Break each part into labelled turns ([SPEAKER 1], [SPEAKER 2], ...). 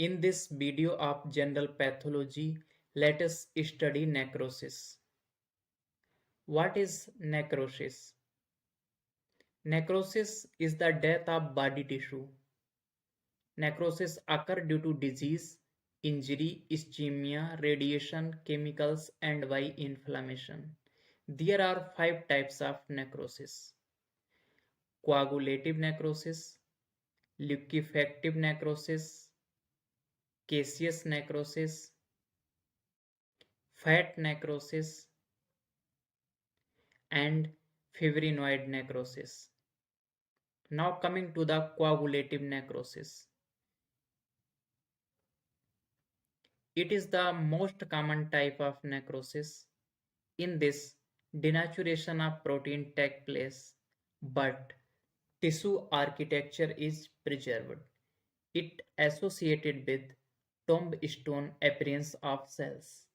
[SPEAKER 1] In this video of general pathology, let us study necrosis. What is necrosis? Necrosis is the death of body tissue. Necrosis occurs due to disease, injury, ischemia, radiation, chemicals, and by inflammation. There are 5 types of necrosis: coagulative necrosis, liquefactive necrosis, caseous necrosis, fat necrosis, and fibrinoid necrosis. Now coming to the coagulative necrosis. It is the most common type of necrosis. In this, denaturation of protein takes place, but tissue architecture is preserved. It associated with tombstone appearance of cells.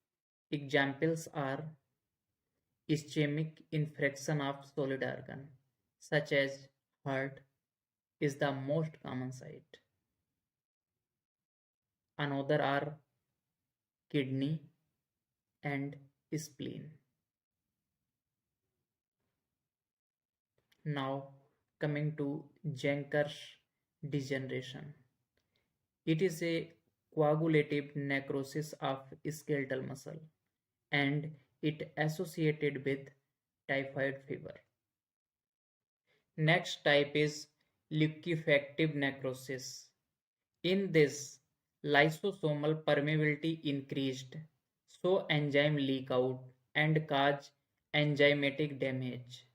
[SPEAKER 1] Examples are ischemic infection of solid organ, such as heart, is the most common site. Another are kidney and spleen. Now coming to Jenker's degeneration. It is a coagulative necrosis of skeletal muscle and it associated with typhoid fever. Next type is liquefactive necrosis. In this, lysosomal permeability increased, so enzyme leak out and cause enzymatic damage.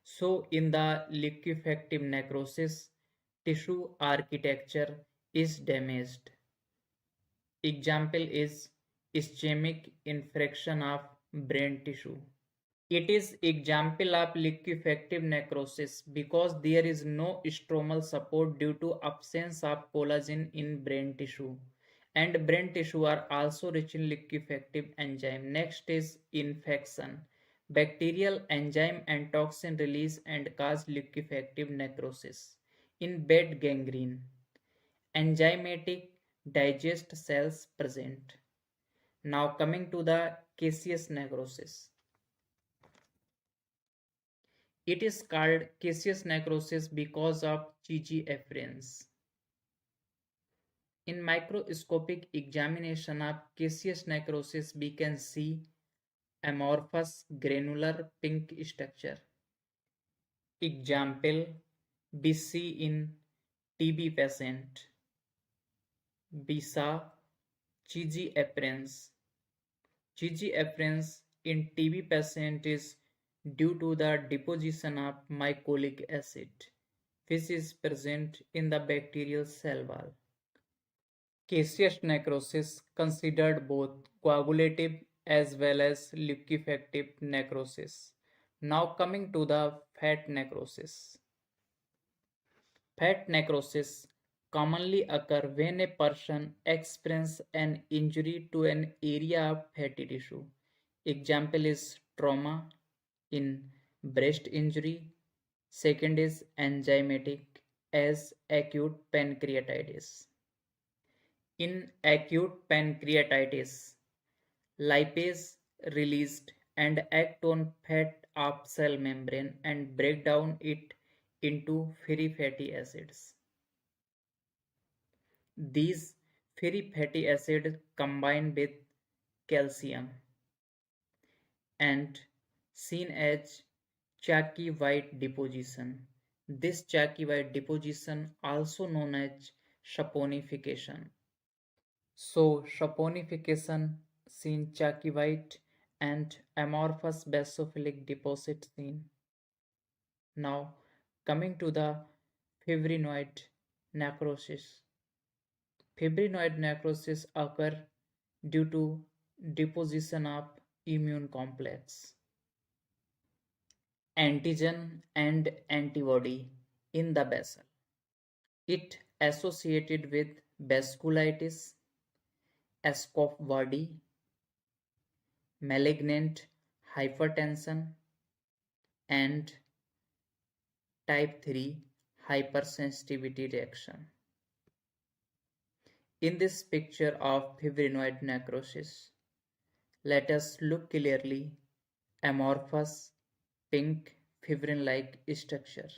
[SPEAKER 1] So in the liquefactive necrosis, tissue architecture is damaged. Example is ischemic infection of brain tissue. It is example of liquefactive necrosis because there is no stromal support due to absence of collagen in brain tissue. And brain tissue are also rich in liquefactive enzyme. Next is infection. Bacterial enzyme and toxin release and cause liquefactive necrosis. In bed gangrene, enzymatic digest cells present. Now coming to the caseous necrosis. It is called caseous necrosis because of Chichi efferents. In microscopic examination of caseous necrosis, we can see amorphous granular pink structure. Example we see in TB patient. We saw Chichi efferents. Chichi efferents in TB patient is due to the deposition of mycolic acid, which is present in the bacterial cell wall. Caseous necrosis considered both coagulative as well as liquefactive necrosis. Now coming to the fat necrosis. Fat necrosis commonly occur when a person experiences an injury to an area of fatty tissue. Example is trauma in breast injury. Second is enzymatic as acute pancreatitis. In acute pancreatitis, lipase released and act on fat of cell membrane and break down it into free fatty acids. These free fatty acids combine with calcium and seen as chalky white deposition. This chalky white deposition also known as saponification. So saponification seen chalky white and amorphous basophilic deposit seen. Now coming to the fibrinoid necrosis. Fibrinoid necrosis occur due to deposition of immune complex, antigen and antibody in the vessel. It associated with vasculitis, Escrow body, malignant hypertension, and type 3 hypersensitivity reaction. In this picture of fibrinoid necrosis, let us look clearly amorphous pink fibrin-like structure.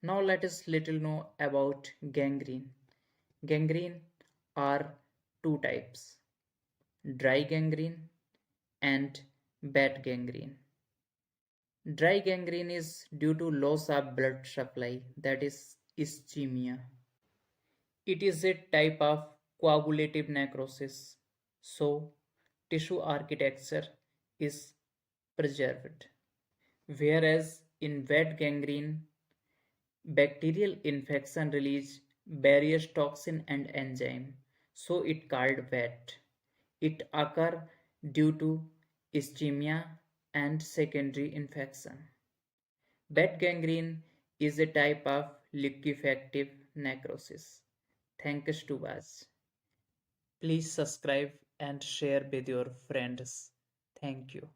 [SPEAKER 1] Now let us little know about gangrene. Gangrene are two types, dry gangrene and wet gangrene. Dry gangrene is due to loss of blood supply, that is ischemia. It is a type of coagulative necrosis, so tissue architecture is preserved. Whereas in wet gangrene, bacterial infection release various toxin and enzyme, so it called wet. It occur due to ischemia and secondary infection. Wet gangrene is a type of liquefactive necrosis. Thanks to us. Please subscribe and share with your friends. Thank you.